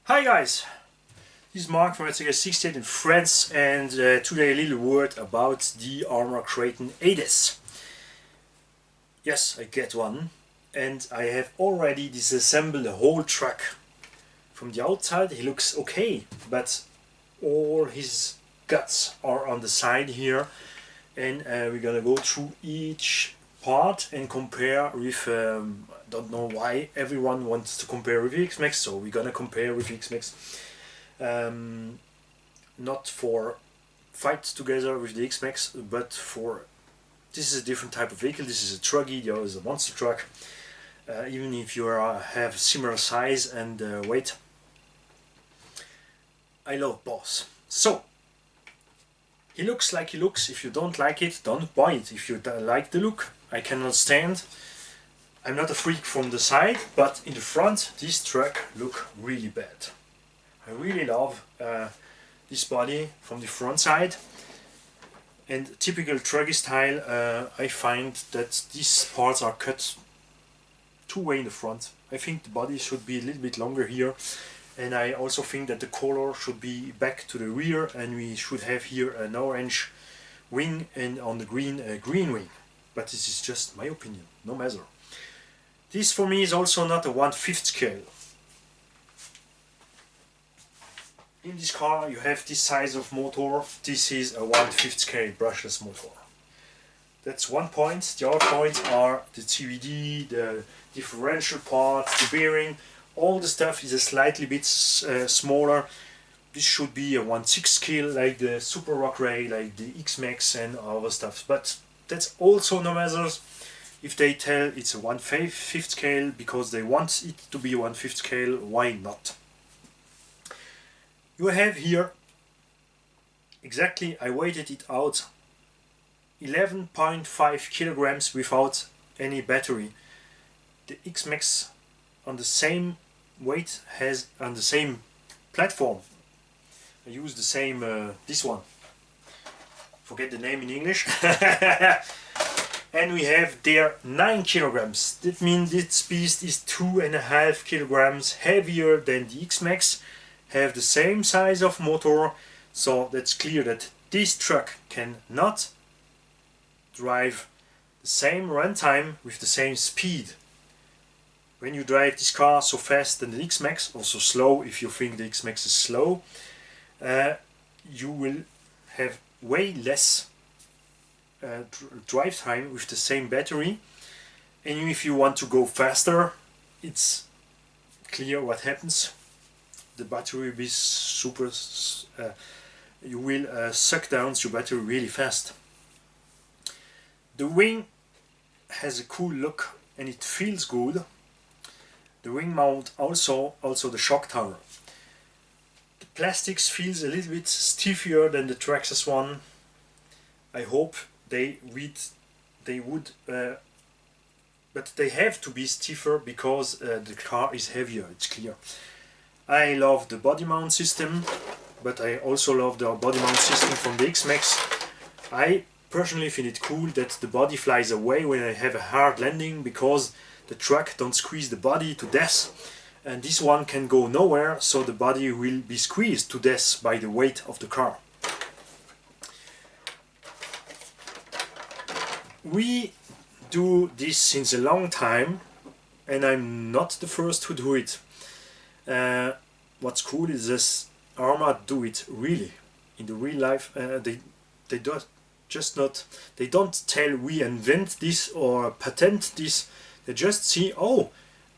Hi guys, this is Mark from 68 in France, and today a little word about the ARRMA KRATON 8S. Yes, I get one, and I have already disassembled the whole truck. From the outside he looks okay, but all his guts are on the side here, and we're gonna go through each part and compare with don't know why everyone wants to compare with X-Max, so we're gonna compare with X-Max. Not for fights together with the X-Max, but for this is a different type of vehicle. This is a trucky, the other is a monster truck. Even if you have similar size and weight. I love boss. So he looks like he looks. If you don't like it, don't buy it. If you like the look, I cannot stand. I'm not a freak from the side, but in the front this truck look really bad. I really love this body from the front side, and typical trucky style. I find that these parts are cut two way in the front. I think the body should be a little bit longer here, and I also think that the color should be back to the rear, and we should have here an orange wing and on the green a green wing. But this is just my opinion, no matter. This for me is also not a 1/5 scale. In this car you have this size of motor. This is a 1/5 scale brushless motor. That's one point. The other points are the TVD, the differential parts, the bearing. All the stuff is a slightly bit smaller. This should be a 1/6 scale like the Super Rock Ray, like the X-Max and other stuff. But that's also no matters. If they tell it's a 1/5 scale because they want it to be 1/5 scale, why not? You have here, exactly, I weighted it out, 11.5 kilograms without any battery. The X-Max on the same weight has on the same platform. I use the same, this one. Forget the name in English. And we have there 9 kilograms. That means this beast is 2.5 kilograms heavier than the X-Max. Have the same size of motor, so that's clear that this truck cannot drive the same runtime with the same speed. When you drive this car so fast than the X-Max, also slow if you think the X-Max is slow, you will have way less drive time with the same battery. And if you want to go faster, it's clear what happens. The battery will be super, you will suck down your battery really fast. The wing has a cool look and it feels good. The wing mount also the shock tower. The plastics feels a little bit stiffer than the Traxxas one. I hope they would, but they have to be stiffer because the car is heavier, it's clear. I love the body mount system, but I also love the body mount system from the X-Max. I personally find it cool that the body flies away when I have a hard landing, because the truck don't squeeze the body to death, and this one can go nowhere, so the body will be squeezed to death by the weight of the car. We do this since a long time, and I'm not the first to do it. What's cool is this ARRMA do it really in the real life. They don't tell we invent this or patent this. They just see, oh,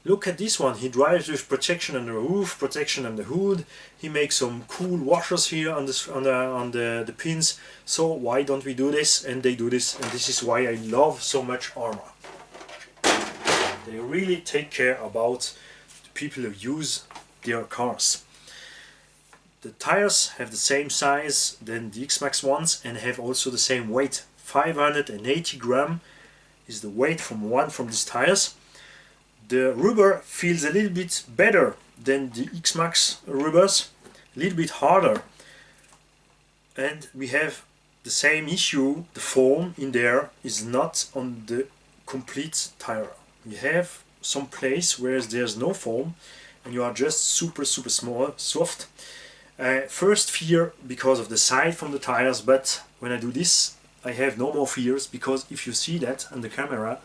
look at this one, he drives with protection on the roof, protection on the hood, he makes some cool washers here on the pins, so why don't we do this? And they do this, and this is why I love so much ARRMA. They really take care about the people who use their cars. The tires have the same size than the X-Max ones and have also the same weight. 580 grams is the weight from these tires. The rubber feels a little bit better than the X-Max rubbers, a little bit harder. And we have the same issue, the foam in there is not on the complete tire. We have some place where there's no foam, and you are just super small, soft. First fear because of the side from the tires, but when I do this I have no more fears, because if you see that on the camera,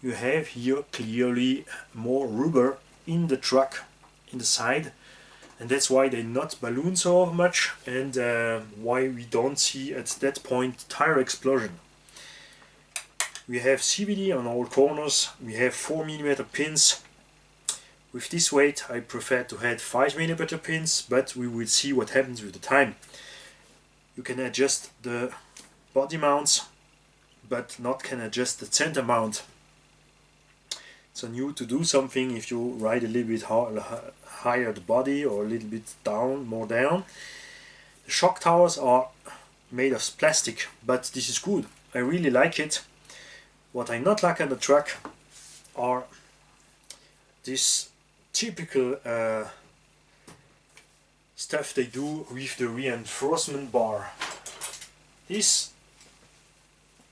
you have here clearly more rubber in the truck, in the side, and that's why they not balloon so much, and why we don't see at that point tire explosion. We have CVD on all corners, we have 4mm pins. With this weight I prefer to have 5mm pins, but we will see what happens with the time. You can adjust the body mounts, but not can adjust the center mount. So new to do something if you ride a little bit higher the body, or a little bit down, more down. The shock towers are made of plastic, but this is good. I really like it. What I not like on the truck are this typical stuff they do with the reinforcement bar. This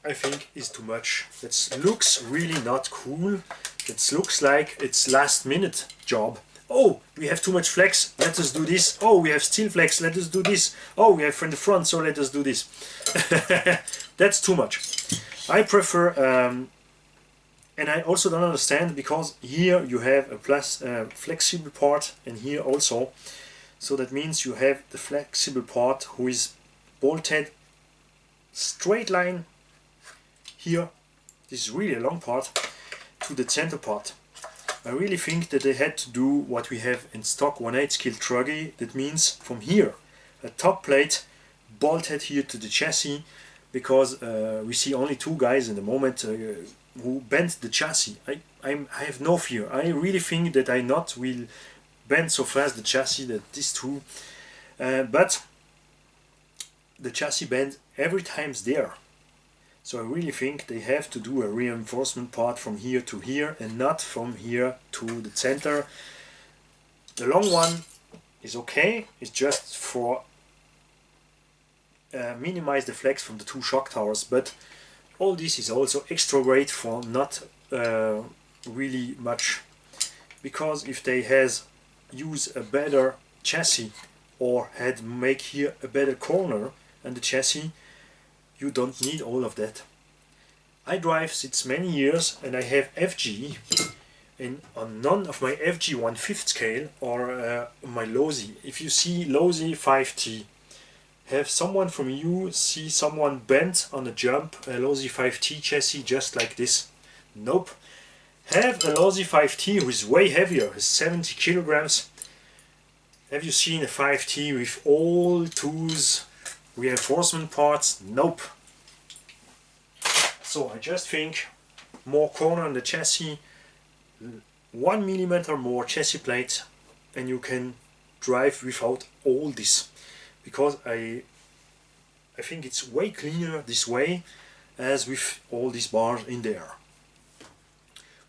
I think is too much. That looks really not cool. It looks like it's last minute job. Oh, we have too much flex, let us do this. Oh, we have steel flex, let us do this. Oh, we have from the front, so let us do this. That's too much. I prefer, and I also don't understand, because here you have a flexible part, and here also. So that means you have the flexible part who is bolted straight line here. This is really a long part to the center part. I really think that they had to do what we have in stock 1/8 scale truggy. That means from here a top plate bolted here to the chassis, because we see only two guys in the moment who bent the chassis. I have no fear. I really think that I not will bend so fast the chassis that these two, but the chassis bend every time's there. So I really think they have to do a reinforcement part from here to here, and not from here to the center. The long one is okay, it's just for minimize the flex from the two shock towers, but all this is also extra great for not really much, because if they has use a better chassis, or had make here a better corner and the chassis, you don't need all of that. I drive since many years, and I have FG, and on none of my FG 1/5 scale or my Losi. If you see Losi 5T, have someone from you see someone bent on a jump a Losi 5T chassis just like this? Nope. Have a Losi 5T who is way heavier, is 70 kilograms. Have you seen a 5T with all tools, reinforcement parts? Nope. So I just think more corner on the chassis, 1mm more chassis plate, and you can drive without all this, because I think it's way cleaner this way, as with all these bars in there.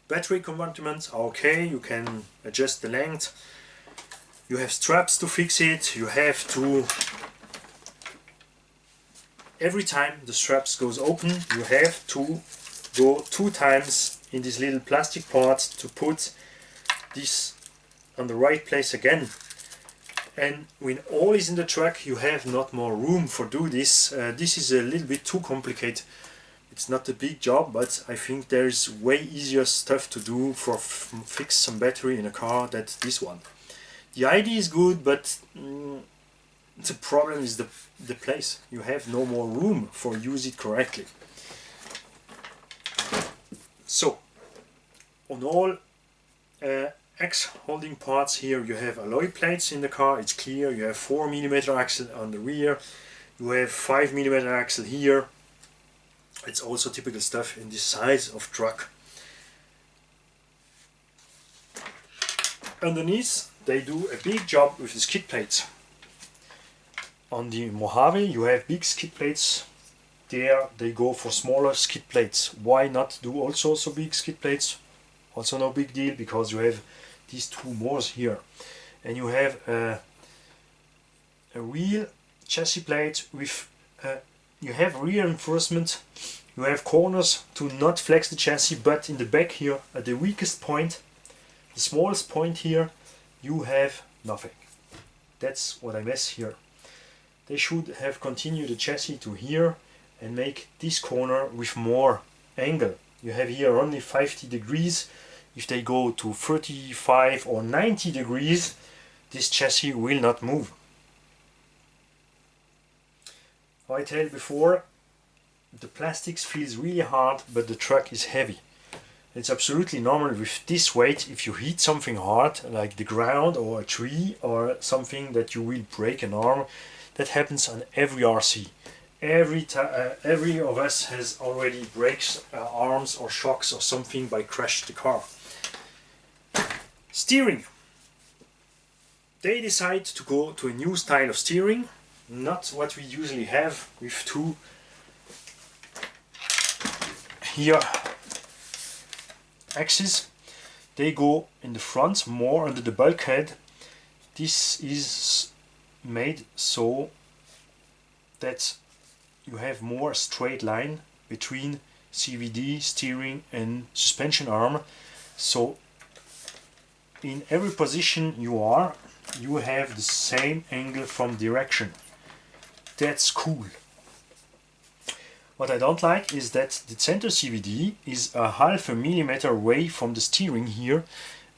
Battery compartments are okay, you can adjust the length. You have straps to fix it. You have to, every time the straps goes open, you have to go 2 times in this little plastic part to put this on the right place again. And when all is in the truck, you have not more room for do this. This is a little bit too complicated. It's not a big job, but I think there is way easier stuff to do for fix some battery in a car than this one. The idea is good, but the problem is the place. You have no more room for use it correctly. So, on all X holding parts here, you have alloy plates in the car. It's clear. You have 4mm axle on the rear. You have 5mm axle here. It's also typical stuff in this size of truck. Underneath, they do a big job with the skid plates. On the Mojave you have big skid plates. There they go for smaller skid plates. Why not do also so big skid plates? Also no big deal, because you have these two mores here. And you have a real chassis plate with you have reinforcement. You have corners to not flex the chassis, but in the back here at the weakest point, the smallest point here, you have nothing. That's what I miss here. They should have continued the chassis to here and make this corner with more angle. You have here only 50 degrees. If they go to 35 or 90 degrees, this chassis will not move. I told before, the plastics feels really hard, but the truck is heavy. It's absolutely normal with this weight. If you hit something hard, like the ground or a tree or something, that you will break an arm. That happens on every RC. Every of us has already breaks arms or shocks or something by crash the car. Steering. They decide to go to a new style of steering, not what we usually have with two here axes. They go in the front more under the bulkhead. This is made so that you have more straight line between CVD, steering and suspension arm. So in every position you are, you have the same angle from direction. That's cool. What I don't like is that the center CVD is a ½ millimeter away from the steering here,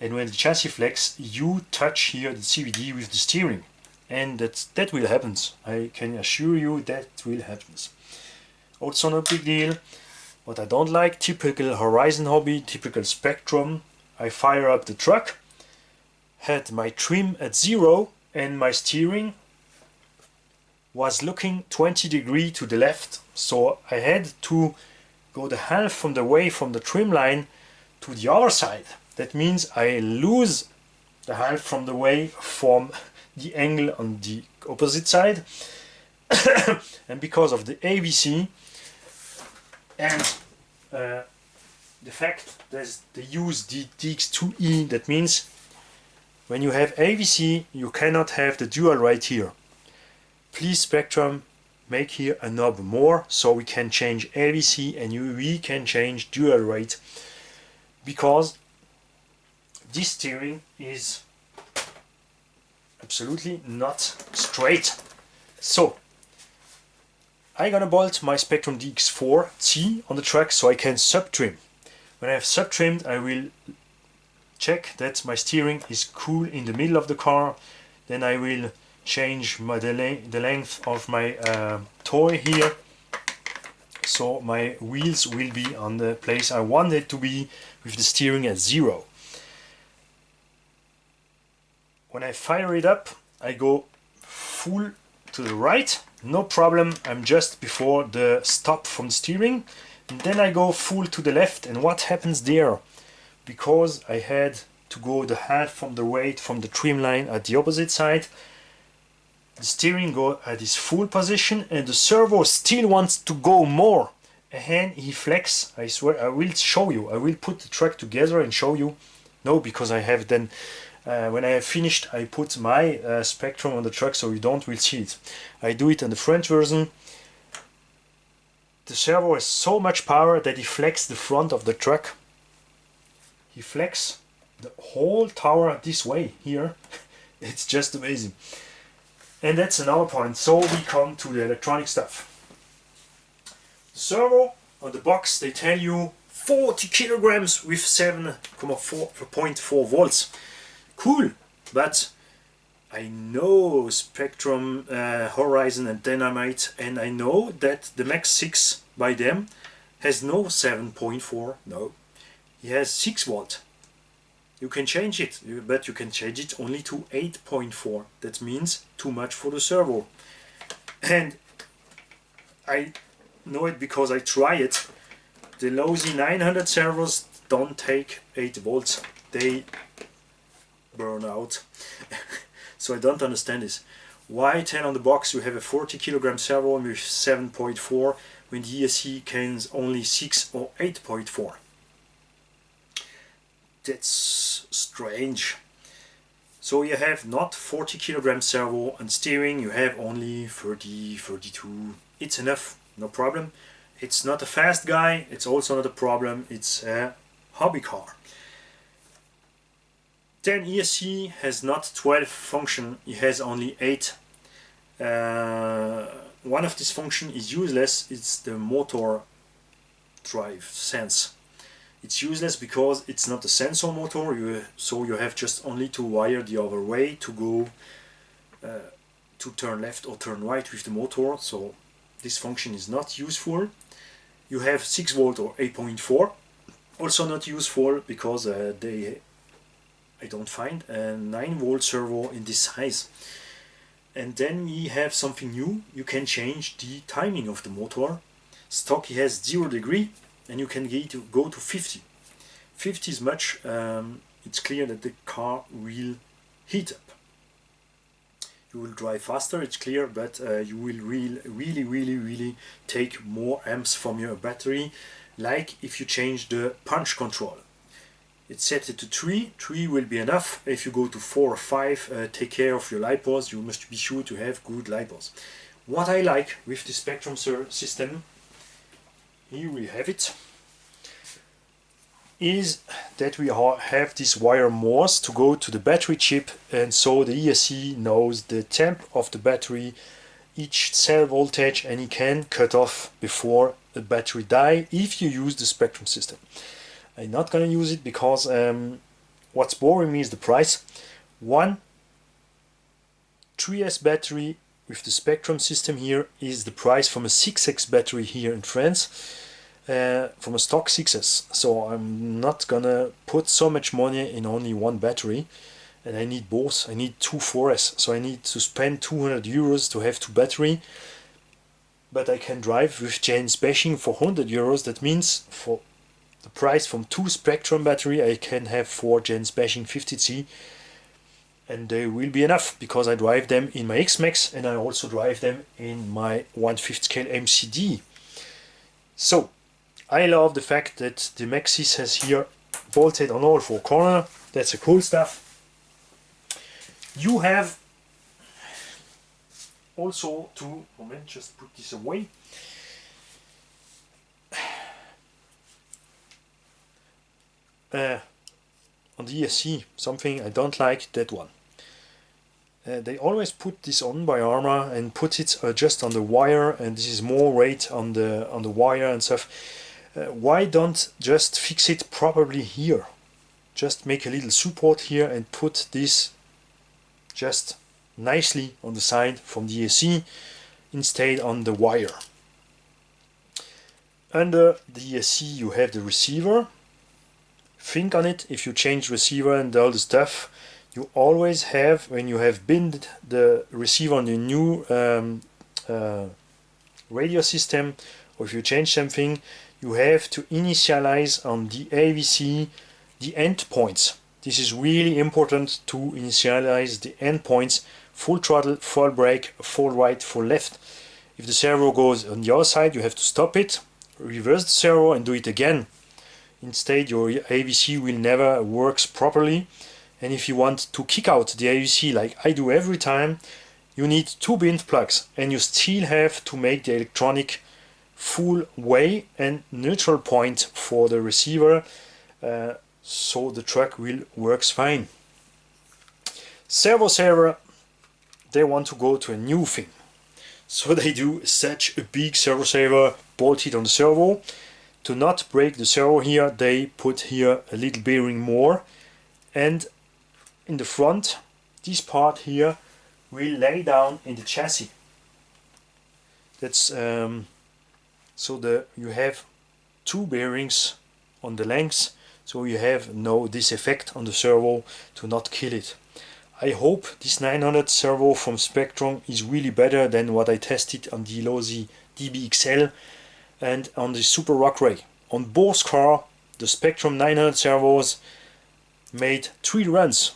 and when the chassis flex you touch here the CVD with the steering, and that will happen. I can assure you that will happen. Also no big deal. What I don't like, typical Horizon hobby, typical Spectrum. I fire up the truck, had my trim at 0 and my steering was looking 20 degrees to the left, so I had to go the half from the way from the trim line to the other side. That means I lose the half from the way from the angle on the opposite side. And because of the AVC and the fact that they use the DX2E, that means when you have AVC you cannot have the dual rate here. Please Spectrum, make here a knob more so we can change AVC and we can change dual rate, because this steering is absolutely not straight. So I'm gonna bolt my Spectrum DX4T on the truck so I can sub-trim. When I have sub-trimmed, I will check that my steering is cool in the middle of the car. Then I will change the length of my toy here, so my wheels will be on the place I want it to be with the steering at 0. When I fire it up, I go full to the right, no problem. I'm just before the stop from the steering, and then I go full to the left. And what happens there? Because I had to go the half from the weight from the trim line at the opposite side, the steering go at its full position and the servo still wants to go more, and he flex. I swear I will show you, I will put the truck together and show you. No, because I have then when I have finished I put my Spectrum on the truck so you don't will see it. I do it on the French version. The servo has so much power that he flex the front of the truck. He flex the whole tower this way here. It's just amazing. And that's another point. So we come to the electronic stuff. The servo on the box, they tell you 40 kilograms with 7.4 volts. Cool, but I know Spectrum, Horizon and Dynamite, and I know that the Max 6 by them has no 7.4, no, he has 6 volt. You can change it, but you can change it only to 8.4. That means too much for the servo. And I know it because I try it. The Losi 900 servos don't take 8 volts. They burn out. So I don't understand this. Why 10 on the box you have a 40 kilogram servo with 7.4 when the ESC can only 6 or 8.4? That's strange. So you have not 40 kilogram servo and steering, you have only 30, 32. It's enough, no problem. It's not a fast guy, it's also not a problem, it's a hobby car. Then ESC has not 12 functions, it has only 8. One of these functions is useless, it's the motor drive sense. It's useless because it's not a sensor motor, so you have just only to wire the other way to go to turn left or turn right with the motor, so this function is not useful. You have 6 volt or 8.4, also not useful because I don't find a 9 volt servo in this size. And then we have something new, you can change the timing of the motor. Stock he has 0 degree and you can go to 50. 50 is much, it's clear that the car will heat up. You will drive faster, it's clear, but you will really take more amps from your battery, like if you change the punch control. It's set it to 3 will be enough. If you go to 4 or 5, take care of your lipos, you must be sure to have good lipos. What I like with the Spectrum system, here we have it, is that we have this wire Morse to go to the battery chip, and so the ESC knows the temp of the battery, each cell voltage, and it can cut off before the battery die if you use the Spectrum system. I'm not gonna use it because what's boring me is the price. One 3S battery with the Spectrum system here is the price from a 6X battery here in France, from a stock 6S. So I'm not gonna put so much money in only one battery, and I need both. I need two 4S, so I need to spend 200 euros to have 2 battery. But I can drive with James bashing for 100 euros. That means for the price from 2 Spectrum battery I can have 4 James bashing 50C, and they will be enough because I drive them in my X-Max and I also drive them in my 1/5 scale MCD. So I love the fact that the Maxis has here bolted on all 4 corners. That's a cool stuff. You have also to, moment, just put this away. On the ESC, something I don't like, that one. They always put this on by ARRMA and put it just on the wire, and this is more weight on the wire and stuff. Why don't just fix it properly here? Just make a little support here and put this just nicely on the side from the ESC instead on the wire. Under the ESC you have the receiver. Think on it, if you change receiver and all the stuff, you always have, when you have binned the receiver on the new radio system, or if you change something, you have to initialize on the AVC the endpoints. This is really important to initialize the endpoints: full throttle, full brake, full right, full left. If the servo goes on the other side, you have to stop it, reverse the servo and do it again. Instead your AVC will never works properly, and if you want to kick out the AVC like I do every time, you need 2 binned plugs, and you still have to make the electronic full way and neutral point for the receiver, so the truck will works fine. Servo saver, they want to go to a new thing, so they do such a big servo saver bolted on the servo. To not break the servo here, they put here a little bearing more, and in the front this part here will lay down in the chassis. That's so you have 2 bearings on the length, so you have no this effect on the servo to not kill it. I hope this 900 servo from Spectrum is really better than what I tested on the Losi DBXL and on the Super Rock Ray. On both cars, the Spectrum 900 servos made 3 runs.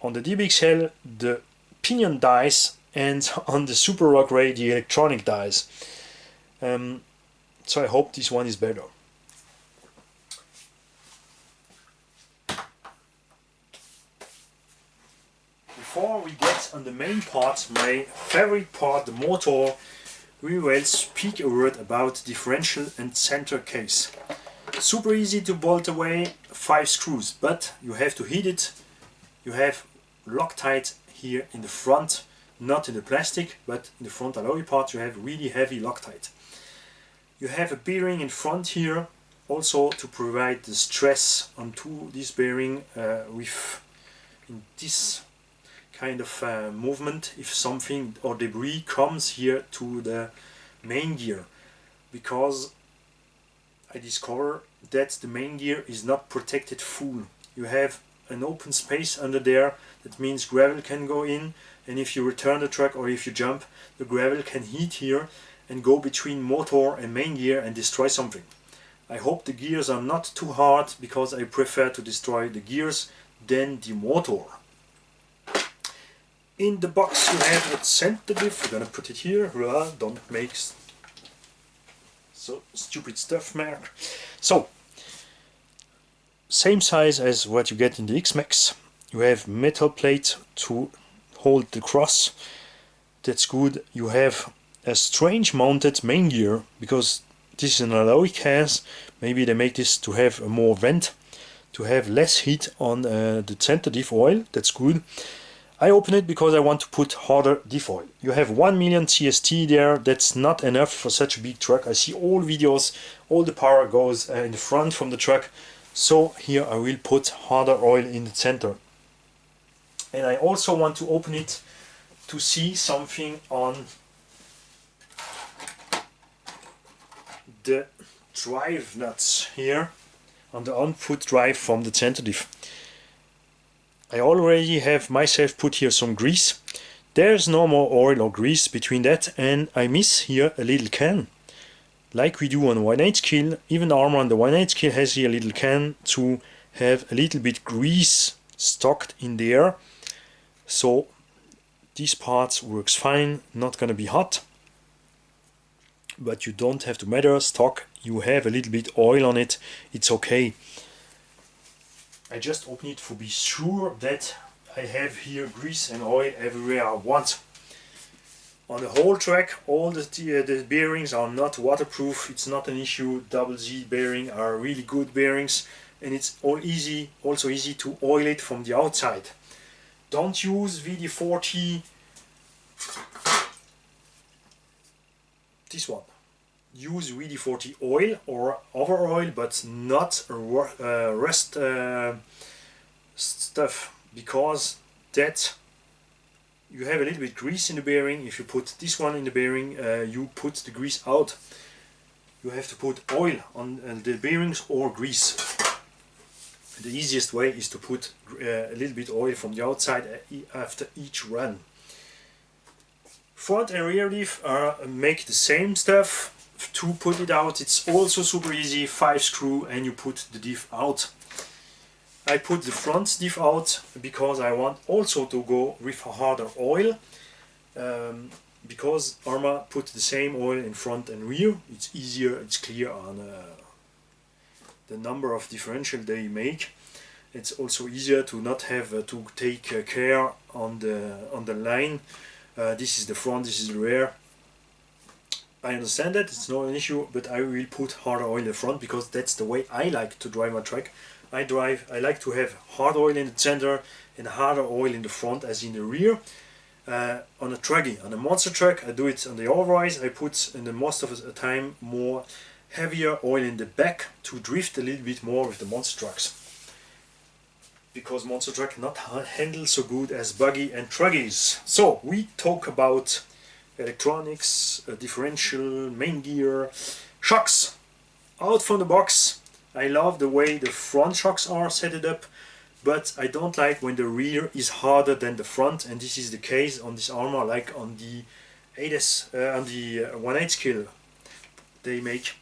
On the DBXL, the pinion dies, and on the Super Rock Ray, the electronic dies. So I hope this one is better. Before we get on the main part, my favorite part, the motor, we will speak a word about differential and center case. Super easy to bolt away, 5 screws, but you have to hit it you have Loctite here in the front, not in the plastic, but in the front alloy part you have really heavy Loctite. You have a bearing in front here also to provide the stress onto this bearing with in this kind of movement if something or debris comes here to the main gear, because I discover that the main gear is not protected full. You have an open space under there, that means gravel can go in, and if you return the truck or if you jump, the gravel can heat here and go between motor and main gear and destroy something. I hope the gears are not too hard, because I prefer to destroy the gears than the motor. In the box you have a center diff. We're gonna put it here. Don't make so stupid stuff, Mark. So, same size as what you get in the X-Max. You have metal plate to hold the cross. That's good. You have a strange mounted main gear, because this is an alloy cast. Maybe they make this to have a more vent, to have less heat on the center diff oil. That's good. I open it because I want to put harder diff oil. You have 1 million CST there. That's not enough for such a big truck. I see all videos, all the power goes in the front from the truck. So here I will put harder oil in the center. And I also want to open it to see something on the drive nuts here, on the on-foot drive from the center diff. I already have myself put here some grease. There's no more oil or grease between that, and I miss here a little can. Like we do on 1/8 kill, even ARRMA on the 1/8 kill has here a little can to have a little bit grease stocked in there. So these parts works fine, not gonna be hot. But you don't have to measure stock, you have a little bit oil on it, it's okay. I just open it to be sure that I have here grease and oil everywhere I want. On the whole track, all the bearings are not waterproof, it's not an issue. Double Z bearing are really good bearings, and it's also easy to oil it from the outside. Don't use VD40, this one. Use VD40 oil or other oil, but not rust stuff, because that you have a little bit grease in the bearing. If you put this one in the bearing, you put the grease out. You have to put oil on the bearings or grease. The easiest way is to put a little bit oil from the outside after each run. Front and rear diff make the same stuff. To put it out, it's also super easy. 5 screw and you put the diff out. I put the front diff out because I want also to go with a harder oil, because ARRMA put the same oil in front and rear. It's easier, it's clear on the number of differential they make. It's also easier to not have to take care on the line. This is the front, this is the rear. I understand that, it's not an issue, but I will put harder oil in the front because that's the way I like to drive my truck. I like to have hard oil in the center and harder oil in the front as in the rear. On a truggy, on a monster truck, I do it on the otherwise. I put in the most of the time more heavier oil in the back to drift a little bit more with the monster trucks. Because monster truck not handle so good as buggy and truggies. So we talk about electronics, differential, main gear, shocks. Out from the box, I love the way the front shocks are set up, but I don't like when the rear is harder than the front, and this is the case on this ARRMA, like on the 1/8 kill they make.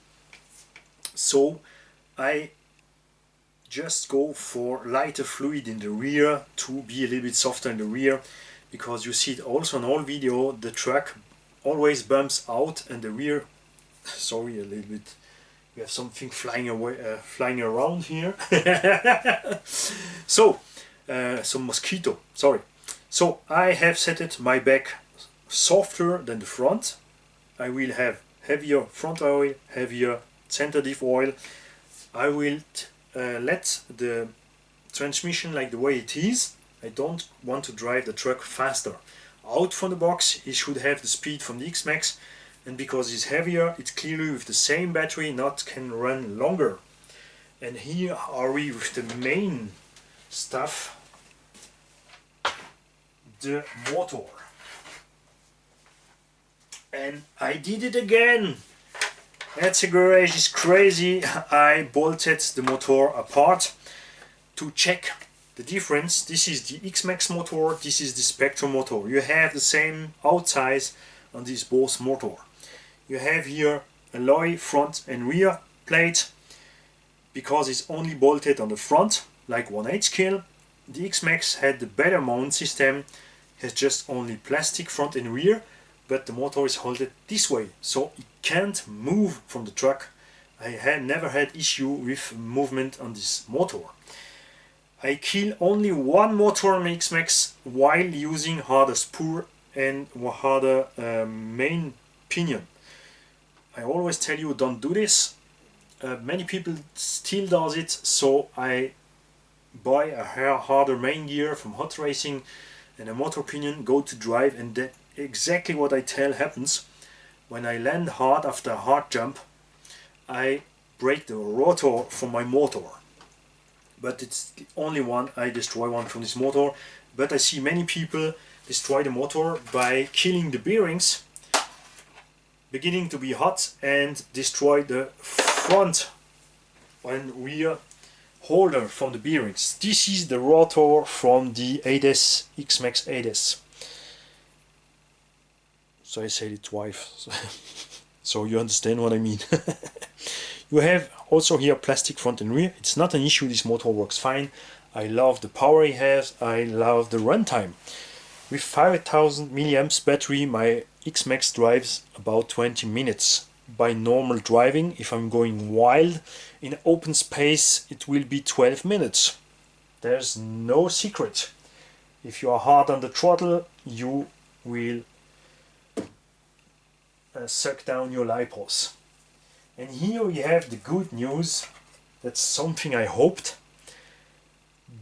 So I just go for lighter fluid in the rear to be a little bit softer in the rear, because you see it also in all video, the truck always bumps out and the rear, sorry, a little bit, we have something flying away, flying around here. So some mosquito, sorry. So I have set it my back softer than the front. I will have heavier front oil, heavier center diff oil. I will let the transmission like the way it is, I don't want to drive the truck faster. Out from the box it should have the speed from the X-Max, and because it's heavier, it clearly with the same battery not can run longer. And here are we with the main stuff, the motor. And I did it again! That's a garage is crazy. I bolted the motor apart to check the difference. This is the X-Max motor, this is the Spectrum motor. You have the same outside on this both motor. You have here alloy front and rear plate. Because it's only bolted on the front, like 1/8 scale, the X-Max had the better mount system, has just only plastic front and rear, but the motor is held this way, so it can't move from the truck. I had never had issue with movement on this motor. I kill only one motor on X-Max while using harder spur and harder main pinion. I always tell you, don't do this. Many people still does it, so I buy a harder main gear from Hot Racing and a motor pinion, go to drive, and that exactly what I tell happens. When I land hard after a hard jump, I break the rotor from my motor. But it's the only one, I destroy one from this motor. But I see many people destroy the motor by killing the bearings, beginning to be hot, and destroy the front and rear holder from the bearings. This is the rotor from the 8S X-Max 8S. So I said it twice, so you understand what I mean. You have also here plastic front and rear. It's not an issue, this motor works fine. I love the power it has, I love the runtime. With 5000 milliamps battery, my X-Max drives about 20 minutes. By normal driving, if I'm going wild in open space, it will be 12 minutes. There's no secret. If you are hard on the throttle, you will suck down your lipos. And here we have the good news. That's something I hoped.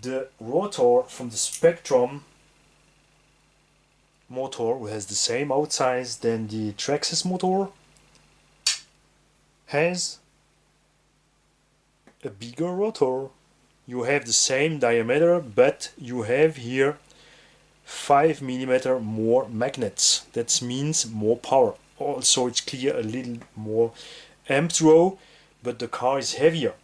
The rotor from the Spectrum motor, who has the same outside than the Traxxas motor, has a bigger rotor. You have the same diameter, but you have here 5 mm more magnets. That means more power. Also it's clear a little more amp draw, but the car is heavier.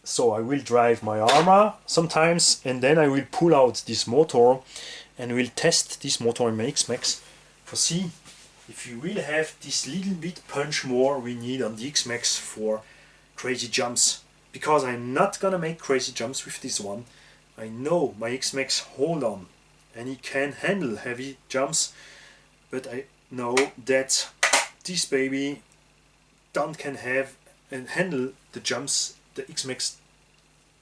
So I will drive my ARRMA sometimes, and then I will pull out this motor and will test this motor in my X-Max for see if you will have this little bit punch more we need on the X-Max for crazy jumps. Because I'm not gonna make crazy jumps with this one. I know my X-Max hold on and it can handle heavy jumps, but I know that this baby don't can have and handle the jumps the X-Max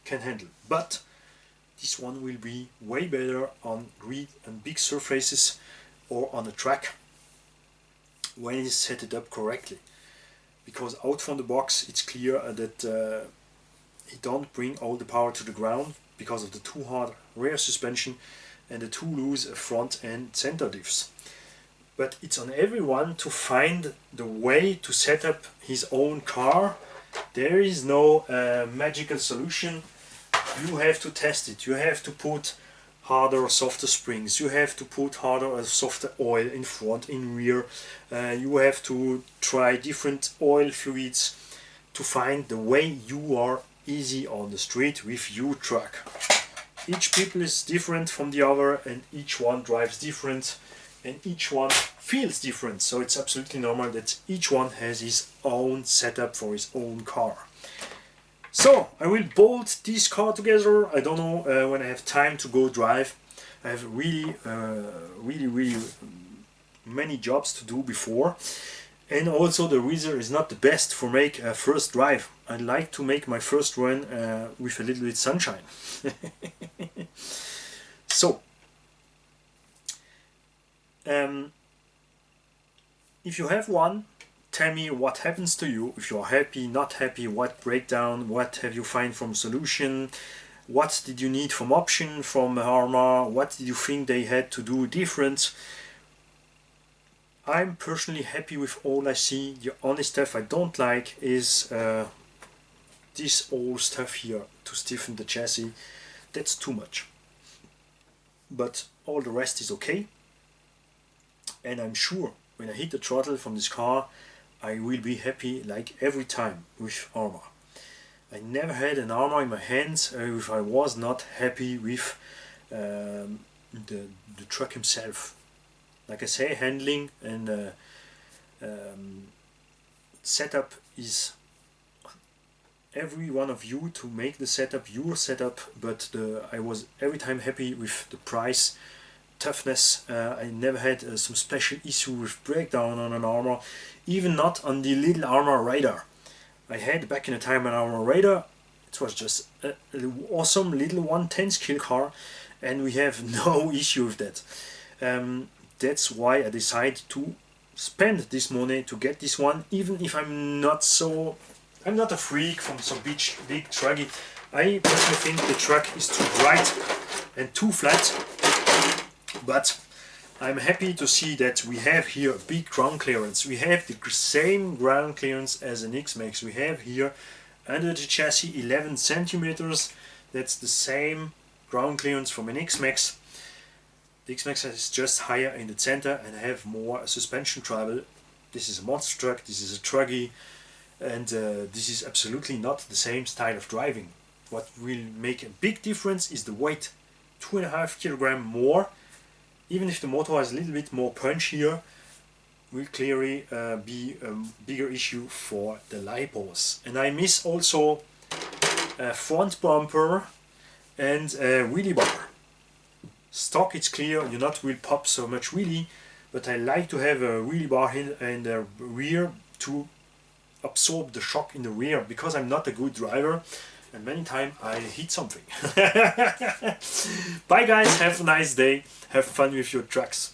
can handle. But this one will be way better on grid and big surfaces or on a track when it's set it up correctly. Because out from the box it's clear that it don't bring all the power to the ground because of the too hard rear suspension and the too loose front and center diffs. But it's on everyone to find the way to set up his own car. There is no magical solution. You have to test it. You have to put harder or softer springs. You have to put harder or softer oil in front, in rear. You have to try different oil fluids to find the way you are easy on the street with your truck. Each people is different from the other, and each one drives different, and each one feels different. So it's absolutely normal that each one has his own setup for his own car. So I will bolt this car together. I don't know when I have time to go drive. I have really many jobs to do before, and also the weather is not the best for make a first drive. I like to make my first run with a little bit sunshine. So if you have one, tell me what happens to you, if you are happy, not happy, what breakdown, what have you find from solution. what did you need from option from ARRMA, what did you think they had to do different. I'm personally happy with all I see. The only stuff I don't like is this old stuff here to stiffen the chassis. That's too much. But all the rest is okay. And I'm sure when I hit the throttle from this car, I will be happy like every time with ARRMA. I never had an ARRMA in my hands if I was not happy with the truck himself. Like I say, handling and setup is every one of you to make the setup your setup, but I was every time happy with the price, toughness. I never had some special issue with breakdown on an ARRMA, even not on the little ARRMA Raider. I had back in the time an ARRMA Raider. It was just an awesome little 1/10 scale car, and we have no issue with that. That's why I decided to spend this money to get this one, even if I'm not a freak from some big trucky. I personally think the truck is too bright and too flat, but I'm happy to see that we have here a big ground clearance. We have the same ground clearance as an X-Max. We have here under the chassis 11 centimeters. That's the same ground clearance from an X-Max. The X-Max is just higher in the center and have more suspension travel. This is a monster truck, this is a trucky, and this is absolutely not the same style of driving. What will make a big difference is the weight. 2.5 kilograms more, even if the motor has a little bit more punch here, will clearly be a bigger issue for the lipos. And I miss also a front bumper and a wheelie bar. Stock, it's clear, you not will pop so much wheelie, but I like to have a wheelie bar in the rear to absorb the shock in the rear, because I'm not a good driver and many times I hit something. Bye guys, have a nice day, have fun with your trucks.